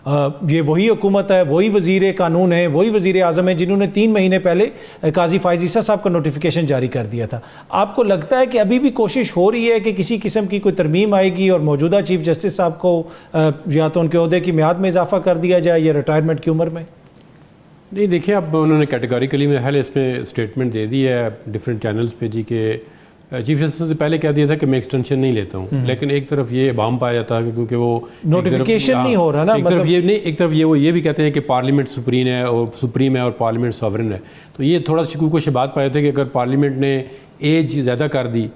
یہ وہی حکومت ہے, وہی وزیر قانون ہے, وہی وزیر اعظم ہے جنہوں نے 3 مہینے پہلے قاضی فائز عیسیٰ صاحب کا نوٹیفیکیشن جاری کر دیا تھا. آپ کو لگتا ہے کہ ابھی بھی کوشش ہو رہی ہے کہ کسی قسم کی کوئی ترمیم آئے گی اور موجودہ چیف جسٹس صاحب کو یا تو ان کے عہدے کی میعاد میں اضافہ کر دیا جائے یا ریٹائرمنٹ کی عمر میں؟ نہیں دیکھیں, اب انہوں نے کیٹیگوریکلی میں اس میں اسٹیٹمنٹ دے دی ہے ڈفرینٹ چینلز پہ جی کہ چیف جسٹس سے پہلے کہہ دیا تھا کہ میں ایکسٹینشن نہیں لیتا ہوں, لیکن ایک طرف یہ ابہام پایا جاتا ہے کیونکہ وہ نوٹیفیکیشن نہیں ہو رہا نا, ایک طرف وہ یہ بھی کہتے ہیں کہ پارلیمنٹ سپریم ہے اور پارلیمنٹ ساورن ہے, تو یہ تھوڑا شکوک و شبہات پایا تھا کہ اگر پارلیمنٹ نے ایج زیادہ کر دی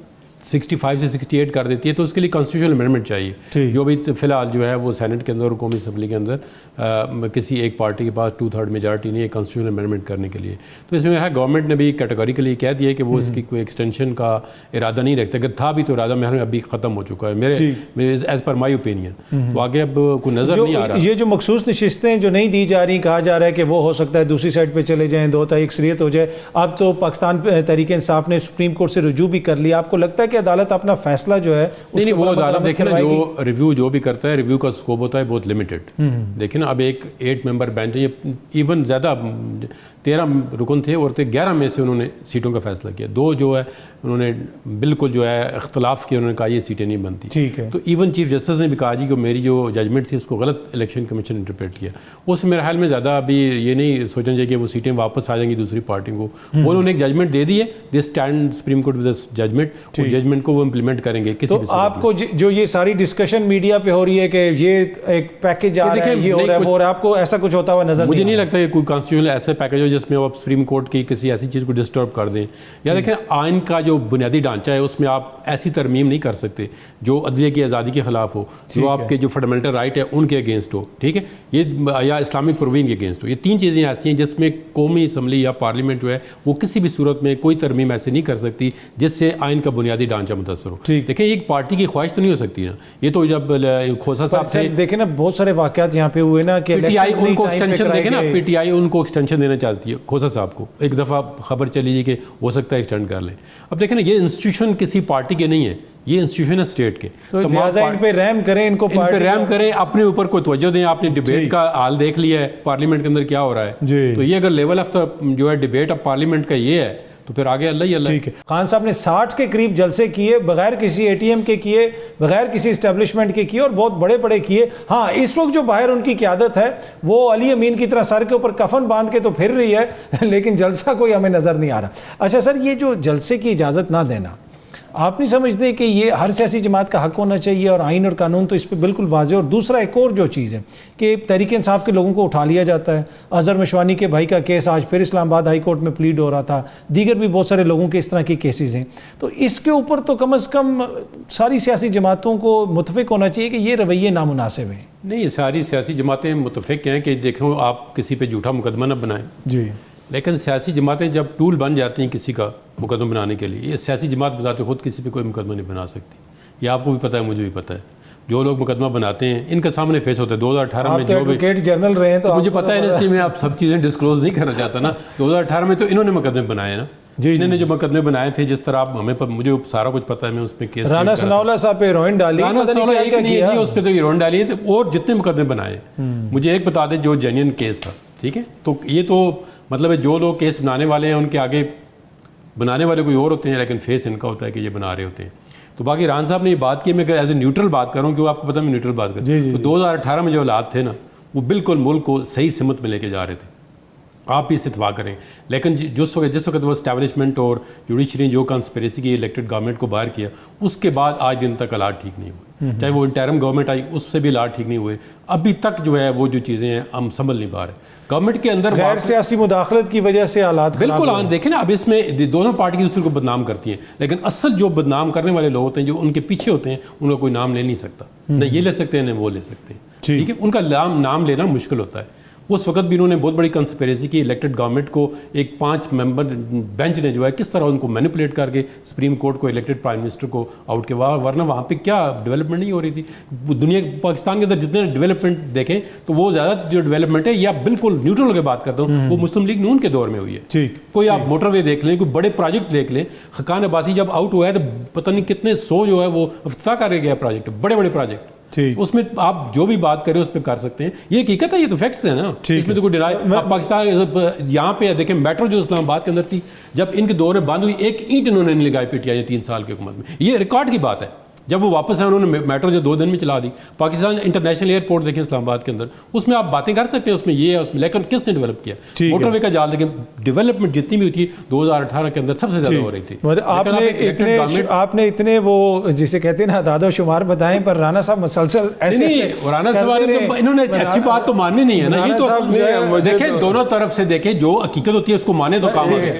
65 سے 68 کر دیتی ہے تو اس کے لیے کانسٹیٹیوشنل امینڈمنٹ چاہیے, جو بھی فی الحال جو ہے وہ سینٹ کے اندر اور قومی اسمبلی کے اندر کسی ایک پارٹی کے پاس 2/3 میجارٹی نہیں ہے کانسٹیٹیوشنل امینڈمنٹ کرنے کے لیے. تو اس میں گورنمنٹ نے بھی کیٹیگوریکلی کہہ دیا کہ وہ اس کی کوئی ایکسٹینشن کا ارادہ نہیں رکھتا, اگر تھا بھی تو ارادہ میں ابھی ختم ہو چکا ہے میرے ایز پر مائی اوپینین. تو آگے اب کوئی نظر نہیں آ رہا. یہ جو مخصوص نشستیں جو نہیں دی جا رہی, کہا جا رہا ہے کہ وہ ہو سکتا ہے دوسری سائڈ پہ چلے جائیں, 2 اکثریت ہو جائے. اب تو پاکستان تحریک انصاف نے سپریم کورٹ سے رجوع بھی کر لیا. آپ کو لگتا ہے کہ عدالت اپنا فیصلہ جو ہے نہیں وہ عدالت دیکھیں نا, جو ریویو جو بھی کرتا ہے ریویو کا اسکوپ ہوتا ہے بہت لمیٹڈ. دیکھیں نا, اب ایک 8 ممبر بینچ ہے, ایون زیادہ 13 رکن تھے اور 11 میں سے انہوں نے سیٹوں کا فیصلہ کیا. 2 جو ہے انہوں نے بالکل جو ہے اختلاف کیا, انہوں نے کہا یہ سیٹیں نہیں بنتی. ٹھیک ہے, تو ایون چیف جسٹس نے بھی کہا جی کہ میری جو ججمنٹ تھی اس کو غلط الیکشن کمیشن انٹرپریٹ کیا. اس میرے خیال میں زیادہ ابھی یہ نہیں سوچنا چاہیے کہ وہ سیٹیں واپس آ جائیں گی دوسری پارٹی کو. وہ انہوں نے ایک ججمنٹ دے دی ہے, دے stand supreme court with this judgment, اور ججمنٹ کو وہ امپلیمنٹ کریں گے کسی بھی. تو آپ کو جو یہ ساری ڈسکشن میڈیا پہ ہو رہی ہے کہ یہ ایک پیکج آ رہا ہے, یہ ہو رہا ہے, وہ, اور آپ کو ایسا کچھ ہوتا ہوا نظر مجھے نہیں لگتا کہ کوئی کانسٹیٹیوشنل ایسا پیکج ہو جس میں آپ سپریم کورٹ کی کسی ایسی چیز کو ڈسٹرب کر دیں. یا دیکھیں آئین کا جو بنیادی ڈھانچہ ہے اس میں آپ ایسی ترمیم نہیں کر سکتے جو عدلیہ کی آزادی کے خلاف ہو, جو آپ کے جو فنڈامنٹل رائٹ ہے ان کے اگینسٹ ہو, ٹھیک ہے, یہ یا اسلامک پروونگ کے اگینسٹ ہو. یہ 3 چیزیں ایسی ہیں جس میں قومی اسمبلی یا پارلیمنٹ جو ہے وہ کسی بھی صورت میں کوئی ترمیم ایسے نہیں کر سکتی جس سے آئین کا بنیادی ڈھانچہ متاثر ہو. دیکھیں ایک پارٹی کی خواہش تو نہیں ہو سکتی نا. یہ تو جب کھوسا صاحب سے دیکھیں نا بہت سارے واقعات یہاں پہ ہوئے نا کہ پی ٹی آئی ان کو ایکسٹینشن دیکھیں نا, پی ٹی آئی ان کو ایکسٹینشن دینا چاہتی ہے کھوسا صاحب کو. ایک دفعہ خبر چلی جی کہ ہو سکتا ہے ایکسٹینڈ کر لیں. اب دیکھیں نا, یہ انسٹیٹیوشن کسی پارٹی کے نہیں ہے, یہ انسٹیٹیوشن ہے اسٹیٹ کے. تو لہٰذا ان پہ رحم کریں, ان پہ رحم کریں, اپنے اوپر کوئی توجہ دیں. آپ نے ڈبیٹ کا حال دیکھ لیا ہے پارلیمنٹ کے اندر کیا ہو رہا ہے, تو یہ اگر لیول آف جو ہے ڈبیٹ آف پارلیمنٹ کا یہ ہے تو پھر آگے اللہ ہی اللہ. ٹھیک ہے, خان صاحب نے 60 کے قریب جلسے کیے بغیر کسی اے ٹی ایم کے کیے, بغیر کسی اسٹیبلشمنٹ کے کیے, اور بہت بڑے بڑے کیے. ہاں اس وقت جو باہر ان کی قیادت ہے وہ علی امین کی طرح سر کے اوپر کفن باندھ کے تو پھر رہی ہے, لیکن جلسہ کوئی ہمیں نظر نہیں آ رہا. اچھا سر, یہ جو جلسے کی اجازت نہ دینا, آپ نہیں سمجھتے کہ یہ ہر سیاسی جماعت کا حق ہونا چاہیے, اور آئین اور قانون تو اس پہ بالکل واضح. اور دوسرا ایک اور جو چیز ہے کہ تحریک انصاف کے لوگوں کو اٹھا لیا جاتا ہے. اظہر مشوانی کے بھائی کا کیس آج پھر اسلام آباد ہائی کورٹ میں پلیڈ ہو رہا تھا, دیگر بھی بہت سارے لوگوں کے اس طرح کی کیسز ہیں. تو اس کے اوپر تو کم از کم ساری سیاسی جماعتوں کو متفق ہونا چاہیے کہ یہ رویے نامناسب ہیں. نہیں, ساری سیاسی جماعتیں متفق ہیں کہ دیکھو آپ کسی پہ جھوٹا مقدمہ نہ بنائیں. جی, لیکن سیاسی جماعتیں جب ٹول بن جاتی ہیں کسی کا مقدمہ بنانے کے لیے, یہ سیاسی جماعت بذات خود کسی پہ کوئی مقدمہ نہیں بنا سکتی. یہ آپ کو بھی پتہ ہے, مجھے بھی پتہ ہے. جو لوگ مقدمہ بناتے ہیں ان کا سامنے فیس ہوتا ہے. 2018 میں جو بھی ایڈوکیٹ جنرل رہے ہیں تو مجھے پتہ ہے, اس لیے میں آپ سب چیزیں ڈسکلوز نہیں کرنا چاہتا نا. 2018 میں تو انہوں نے مقدمے بنائے نا, انہوں نے جو مقدمے بنائے تھے, جس طرح آپ ہمیں مجھے سارا کچھ پتہ ہے, میں اس پہ کیس رانا ثناءاللہ صاحب پہ ہیروئن ڈالی, رانا ثناءاللہ ایک نہیں ہے, اس پہ تو ہیروئن ڈالی ہے, اور جتنے مقدمے بنائے مجھے ایک بتا دیں جو جینین کیس تھا. ٹھیک ہے, تو یہ تو مطلب ہے جو لوگ کیس بنانے والے ہیں ان کے آگے بنانے والے کوئی اور ہوتے ہیں, لیکن فیس ان کا ہوتا ہے کہ یہ بنا رہے ہوتے ہیں. تو باقی ران صاحب نے یہ بات کی, میں اگر ایز اے نیوٹرل بات کروں, کیوں آپ کو پتہ میں نیوٹرل بات کروں, تو 2018 میں جو حالات تھے نا وہ بالکل ملک کو صحیح سمت میں لے کے جا رہے تھے, آپ بھی اس اتفاق کریں. لیکن جس وقت وہ اسٹیبلشمنٹ اور جوڈیشری جو کنسپریسی کی الیکٹڈ گورنمنٹ کو باہر کیا, اس کے بعد آج دن تک حالات ٹھیک نہیں ہوئے. چاہے وہ انٹرم گورنمنٹ آئی, اس سے بھی حالات ٹھیک نہیں ہوئے. ابھی تک جو ہے وہ جو چیزیں ہیں ہم سنبھل نہیں پا رہے. گورنمنٹ کے اندر غیر سیاسی مداخلت کی وجہ سے حالات بالکل دیکھیں نا, اب اس میں دونوں پارٹی کی دوسرے کو بدنام کرتی ہیں, لیکن اصل جو بدنام کرنے والے لوگ ہوتے ہیں, جو ان کے پیچھے ہوتے ہیں, ان کا کوئی نام لے نہیں سکتا. نہ یہ لے سکتے ہیں نہ وہ لے سکتے ہیں. ٹھیک ہے, ان کا نام لینا مشکل ہوتا ہے. اس وقت بھی انہوں نے بہت بڑی کنسپریسی کی الیکٹڈ گورنمنٹ کو, ایک 5 ممبر بینچ نے جو ہے کس طرح ان کو مینیپولیٹ کر کے سپریم کورٹ کو الیکٹڈ پرائم منسٹر کو آؤٹ کے, ورنہ وہاں پہ کیا ڈیولپمنٹ نہیں ہو رہی تھی. دنیا پاکستان کے اندر جتنے ڈیولپمنٹ دیکھیں تو وہ زیادہ جو ڈیولپمنٹ ہے, یا بالکل نیوٹرل ہو کے بات کرتا ہوں, وہ مسلم لیگ نون کے دور میں ہوئی ہے. کوئی آپ موٹر وے دیکھ لیں, کوئی بڑے پروجیکٹ دیکھ لیں. خاقان عباسی جب آؤٹ ہوا ہے تو پتہ نہیں کتنے 100 جو ہے وہ افتتاح کر گیا پروجیکٹ, بڑے بڑے پروجیکٹ. اس میں آپ جو بھی بات کریں اس پہ کر سکتے ہیں. یہ حقیقت ہے, یہ تو فیکٹس ہیں نا, اس میں تو کوئی ڈینائی. اب پاکستان یہاں پہ دیکھیں میٹرو جو اسلام آباد کے اندر تھی, جب ان کے دور میں بند ہوئی ایک اینٹ انہوں نے نہیں لگائی پی ٹی آئی 3 سال کی حکومت میں. یہ ریکارڈ کی بات ہے. جب وہ واپس آئے انہوں نے میٹرو جو 2 دن میں چلا دی. پاکستان انٹرنیشنل ایئرپورٹ دیکھیں اسلام آباد کے اندر, اس میں آپ باتیں کر سکتے ہیں, اس میں یہ ہے اس میں, لیکن کس نے ڈیولپ کیا؟ موٹر وے کا جال دیکھیں, ڈیولپمنٹ جتنی بھی ہوئی تھی 2018 کے اندر سب سے زیادہ ہو رہی تھی. آپ نے اتنے وہ جسے کہتے ہیں نا اعداد و شمار بتائیں, پر رانا صاحب مسلسل ایسے رانا صاحب انہوں نے اچھی بات تو ماننی نہیں ہے نا. یہ تو دیکھیں دونوں طرف سے دیکھیں, جو حقیقت ہوتی ہے اس کو مانے تو کام آگے.